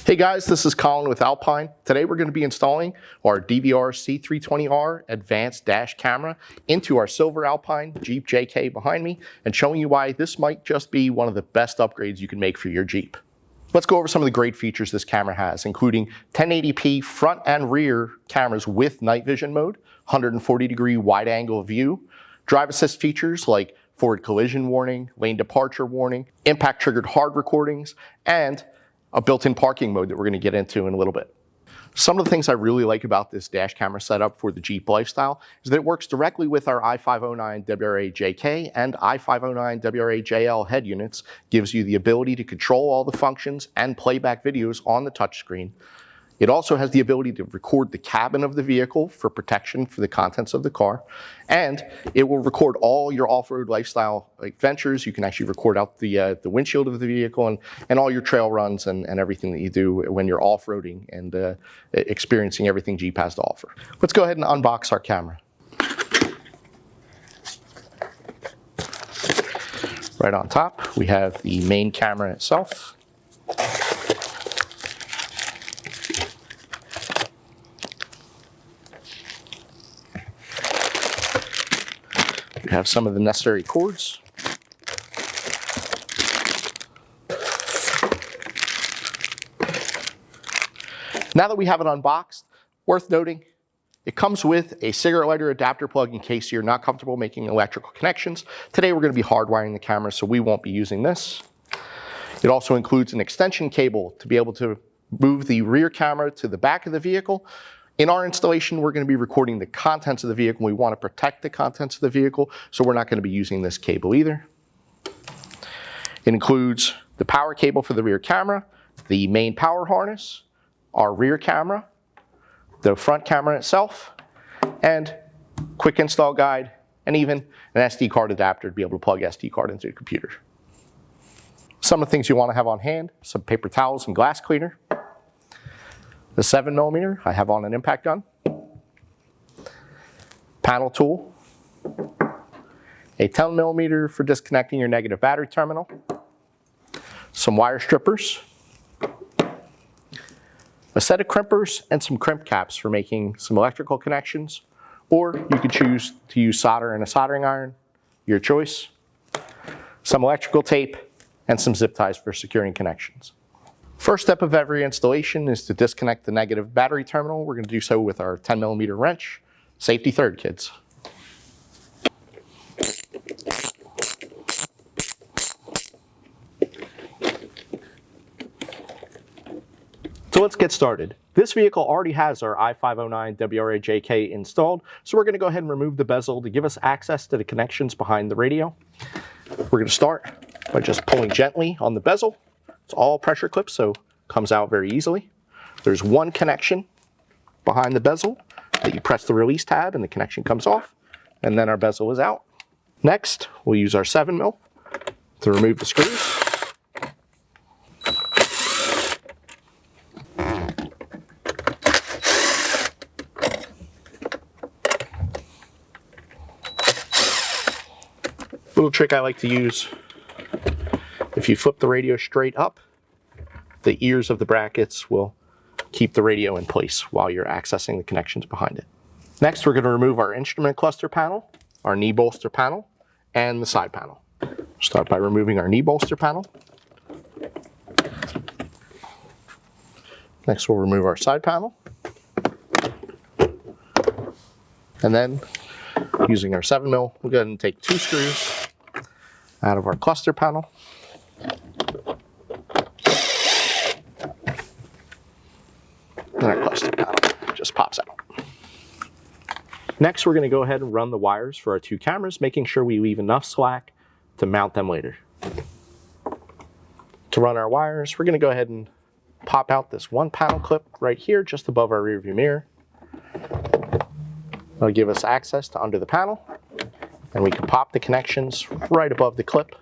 Hey guys, this is Colin with Alpine. Today we're going to be installing our DVR-C320R advanced dash camera into our silver Alpine Jeep JK behind me and showing you why this might just be one of the best upgrades you can make for your Jeep. Let's go over some of the great features this camera has, including 1080p front and rear cameras with night vision mode, 140-degree wide angle view, drive assist features like forward collision warning, lane departure warning, impact triggered hard recordings, and a built-in parking mode that we're going to get into in a little bit. Some of the things I really like about this dash camera setup for the Jeep lifestyle is that it works directly with our i509 WRA-JK and i509 WRA-JL head units, gives you the ability to control all the functions and playback videos on the touchscreen. It also has the ability to record the cabin of the vehicle for protection for the contents of the car, and it will record all your off-road lifestyle adventures. You can actually record out the windshield of the vehicle and all your trail runs and everything that you do when you're off-roading and experiencing everything Jeep has to offer. Let's go ahead and unbox our camera. Right on top, we have the main camera itself. We have some of the necessary cords. Now that we have it unboxed, worth noting, it comes with a cigarette lighter adapter plug in case you're not comfortable making electrical connections. Today we're going to be hardwiring the camera, so we won't be using this. It also includes an extension cable to be able to move the rear camera to the back of the vehicle. In our installation, we're going to be recording the contents of the vehicle. We want to protect the contents of the vehicle, so we're not going to be using this cable either. It includes the power cable for the rear camera, the main power harness, our rear camera, the front camera itself, and quick install guide, and even an SD card adapter to be able to plug SD card into the computer. Some of the things you want to have on hand: some paper towels and glass cleaner. The 7mm I have on an impact gun, panel tool, a 10mm for disconnecting your negative battery terminal, some wire strippers, a set of crimpers, and some crimp caps for making some electrical connections, or you could choose to use solder and a soldering iron, your choice, some electrical tape, and some zip ties for securing connections. First step of every installation is to disconnect the negative battery terminal. We're going to do so with our 10mm wrench. Safety third, kids. So let's get started. This vehicle already has our i509 WRA-JK installed, so we're going to go ahead and remove the bezel to give us access to the connections behind the radio. We're going to start by just pulling gently on the bezel. It's all pressure clips, so it comes out very easily. There's one connection behind the bezel that you press the release tab and the connection comes off, and then our bezel is out. Next, we'll use our 7mm to remove the screws. Little trick I like to use: if you flip the radio straight up, the ears of the brackets will keep the radio in place while you're accessing the connections behind it. Next, we're going to remove our instrument cluster panel, our knee bolster panel, and the side panel. Start by removing our knee bolster panel. Next, we'll remove our side panel. And then, using our 7mm, we'll go ahead and take 2 screws out of our cluster panel. And our cluster panel just pops out. Next, we're going to go ahead and run the wires for our 2 cameras, making sure we leave enough slack to mount them later. To run our wires, we're going to go ahead and pop out this one panel clip right here just above our rear view mirror. That'll give us access to under the panel, and we can pop the connections right above the clip.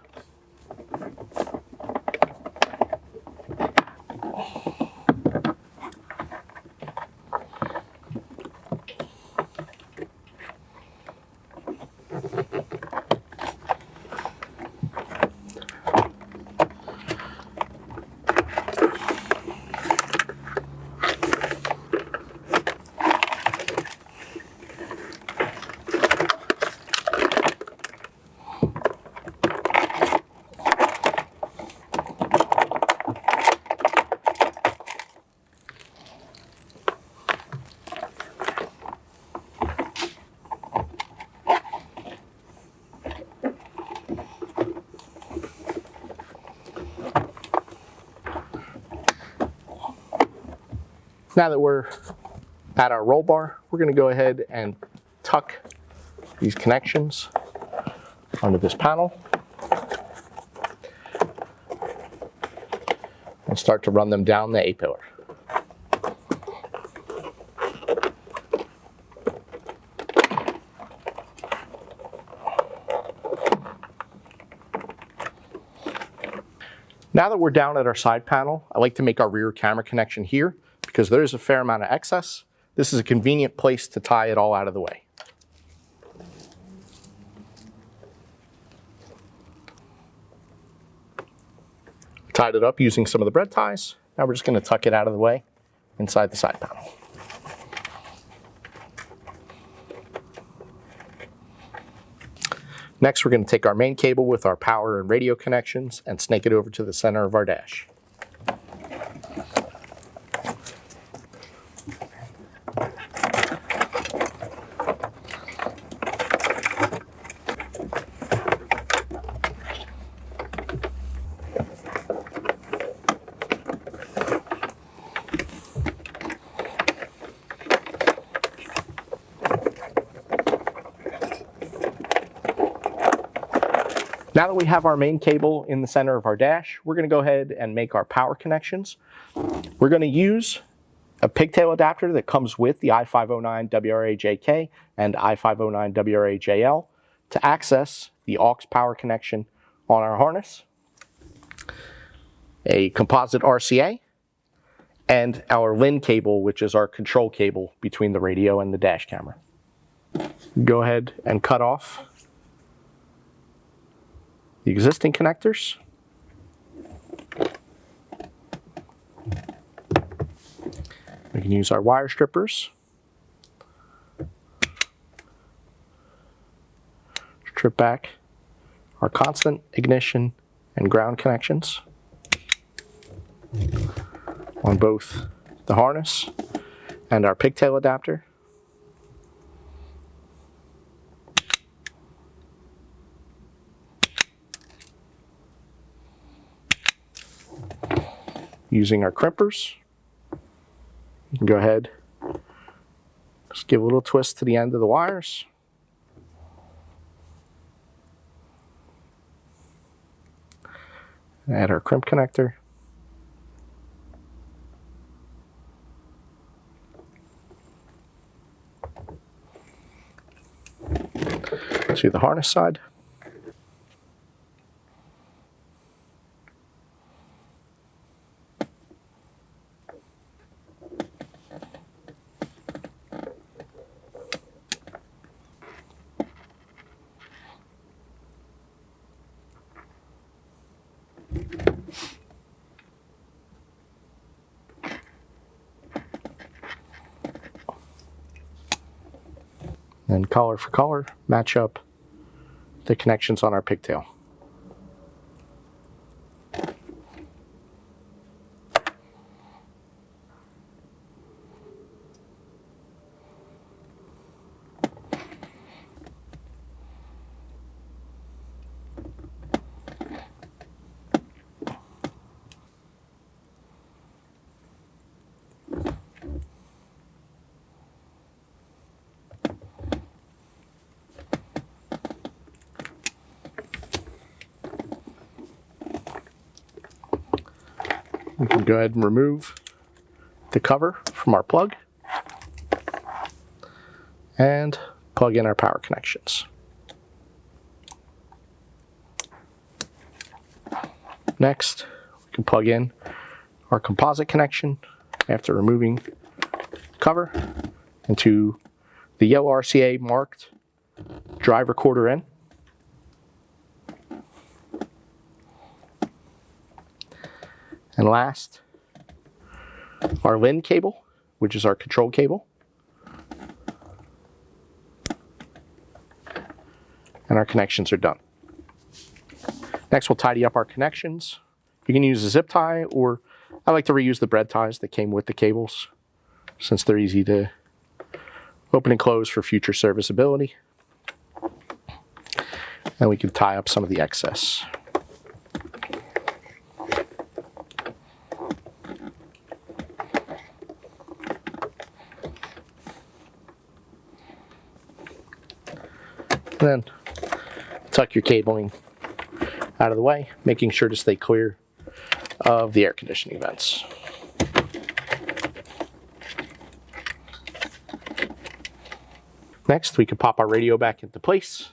Now that we're at our roll bar, we're going to go ahead and tuck these connections under this panel and start to run them down the A-pillar. Now that we're down at our side panel, I like to make our rear camera connection here because there is a fair amount of excess. This is a convenient place to tie it all out of the way. Tied it up using some of the bread ties. Now we're just going to tuck it out of the way inside the side panel. Next, we're going to take our main cable with our power and radio connections and snake it over to the center of our dash. Now that we have our main cable in the center of our dash, we're going to go ahead and make our power connections. We're going to use a pigtail adapter that comes with the i509 WRA-JK and i509 WRA-JL to access the aux power connection on our harness, a composite RCA, and our LIN cable, which is our control cable between the radio and the dash camera. Go ahead and cut off the existing connectors. We can use our wire strippers. Strip back our constant, ignition, and ground connections on both the harness and our pigtail adapter. Using our crimpers, you can go ahead, just give a little twist to the end of the wires. Add our crimp connector. To the harness side. And collar for collar, match up the connections on our pigtail. We can go ahead and remove the cover from our plug and plug in our power connections. Next, we can plug in our composite connection after removing the cover into the yellow RCA marked drive recorder in. And last, our LIN cable, which is our control cable. And our connections are done. Next, we'll tidy up our connections. You can use a zip tie, or I like to reuse the bread ties that came with the cables, since they're easy to open and close for future serviceability. And we can tie up some of the excess. Then tuck your cabling out of the way, making sure to stay clear of the air conditioning vents. Next, we can pop our radio back into place,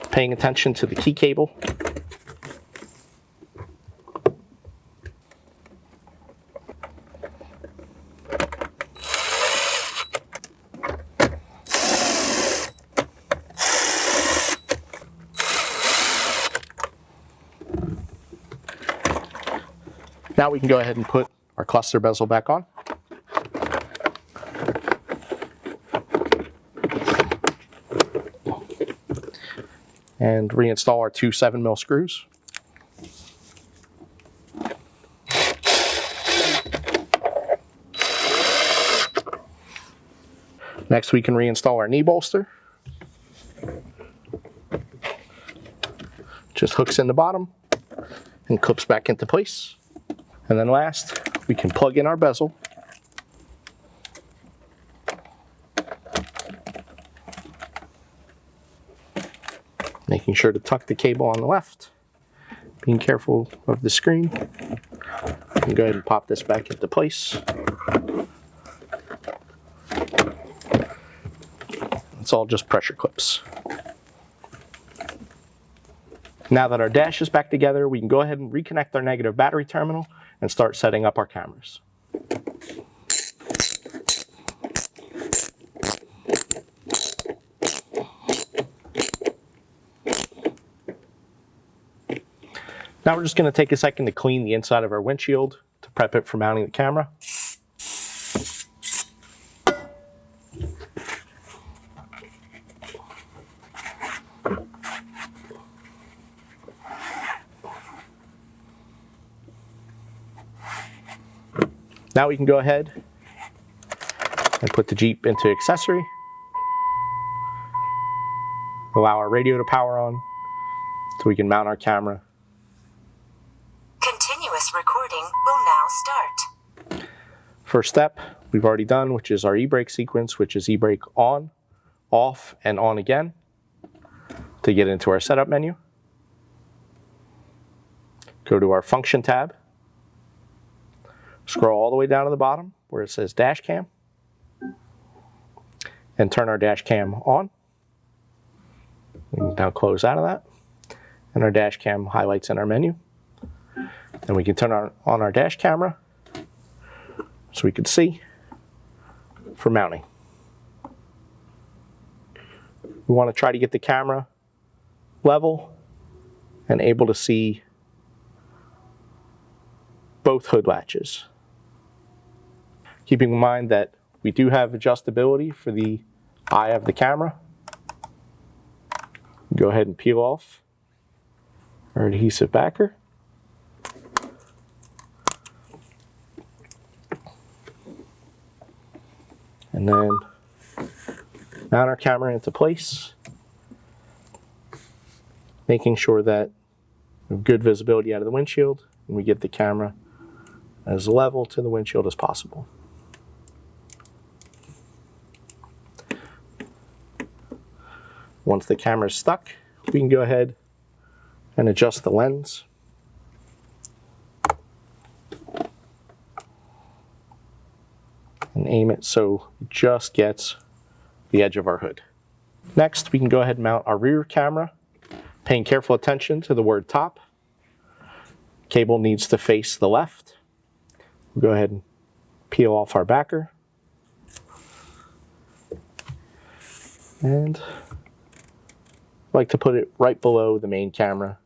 paying attention to the key cable. Now we can go ahead and put our cluster bezel back on. And reinstall our two 7mm screws. Next, we can reinstall our knee bolster. Just hooks in the bottom and clips back into place. And then last, we can plug in our bezel. Making sure to tuck the cable on the left. Being careful of the screen. You can go ahead and pop this back into place. It's all just pressure clips. Now that our dash is back together, we can go ahead and reconnect our negative battery terminal and start setting up our cameras. Now we're just going to take a second to clean the inside of our windshield to prep it for mounting the camera. Now we can go ahead and put the Jeep into accessory. Allow our radio to power on so we can mount our camera. Continuous recording will now start. First step we've already done, which is our e-brake sequence, which is e-brake on, off, and on again to get into our setup menu. Go to our function tab. Scroll all the way down to the bottom where it says dash cam and turn our dash cam on. We can now close out of that and our dash cam highlights in our menu. And we can turn on our dash camera so we can see for mounting. We want to try to get the camera level and able to see both hood latches. Keeping in mind that we do have adjustability for the eye of the camera. Go ahead and peel off our adhesive backer. And then mount our camera into place, making sure that we have good visibility out of the windshield and we get the camera as level to the windshield as possible. Once the camera is stuck, we can go ahead and adjust the lens. And aim it so it just gets the edge of our hood. Next, we can go ahead and mount our rear camera, paying careful attention to the word top. Cable needs to face the left. We'll go ahead and peel off our backer. And I like to put it right below the main camera.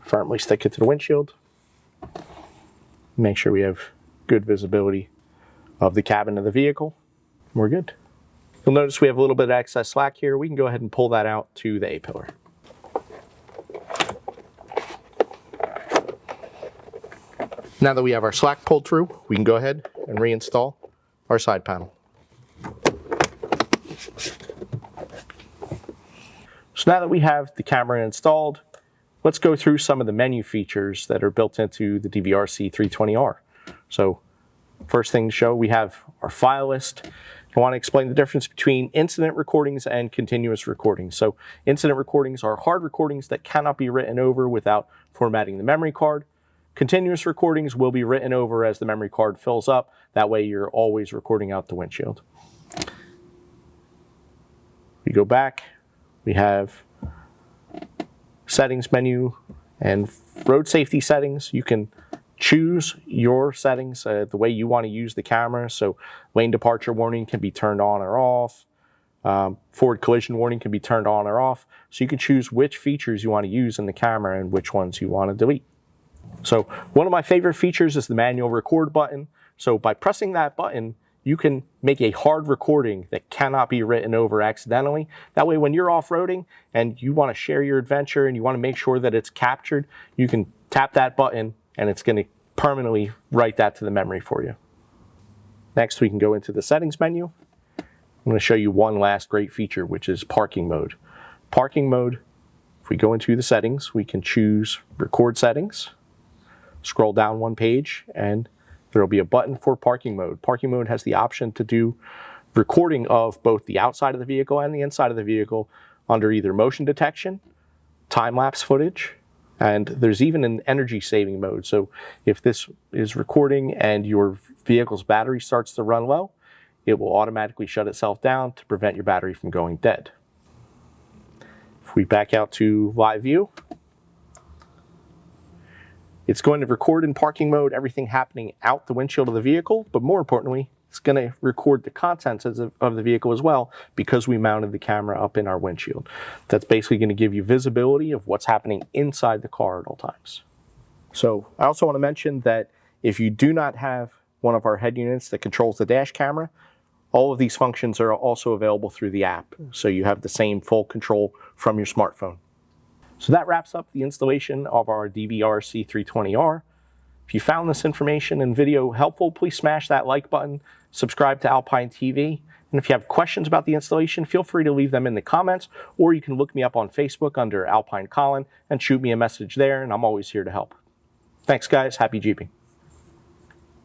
Firmly stick it to the windshield. Make sure we have good visibility of the cabin of the vehicle. We're good. You'll notice we have a little bit of excess slack here. We can go ahead and pull that out to the A-pillar. Now that we have our slack pulled through, we can go ahead and reinstall our side panel. So now that we have the camera installed, let's go through some of the menu features that are built into the DVR-C320R. So First thing to show, we have our file list. I want to explain the difference between incident recordings and continuous recordings. So incident recordings are hard recordings that cannot be written over without formatting the memory card. Continuous recordings will be written over as the memory card fills up. That way you're always recording out the windshield. We go back, we have settings menu and road safety settings. You can choose your settings the way you want to use the camera. So lane departure warning can be turned on or off. Forward collision warning can be turned on or off. So you can choose which features you want to use in the camera and which ones you want to delete. So one of my favorite features is the manual record button. So by pressing that button, you can make a hard recording that cannot be written over accidentally. That way when you're off-roading and you want to share your adventure and you want to make sure that it's captured, you can tap that button and it's going to permanently write that to the memory for you. Next, we can go into the settings menu. I'm going to show you one last great feature, which is parking mode. Parking mode, if we go into the settings, we can choose record settings, scroll down one page, and there will be a button for parking mode. Parking mode has the option to do recording of both the outside of the vehicle and the inside of the vehicle under either motion detection, time-lapse footage, and there's even an energy saving mode. So if this is recording and your vehicle's battery starts to run low, it will automatically shut itself down to prevent your battery from going dead. If we back out to live view, it's going to record in parking mode everything happening out the windshield of the vehicle, but more importantly, it's going to record the contents of the vehicle as well because we mounted the camera up in our windshield. That's basically going to give you visibility of what's happening inside the car at all times. So I also want to mention that if you do not have one of our head units that controls the dash camera, all of these functions are also available through the app. So you have the same full control from your smartphone. So that wraps up the installation of our DVR-C320R. If you found this information and video helpful, please smash that like button, subscribe to Alpine TV, and if you have questions about the installation, feel free to leave them in the comments, or you can look me up on Facebook under Alpine Colin and shoot me a message there, and I'm always here to help. Thanks guys, happy Jeeping.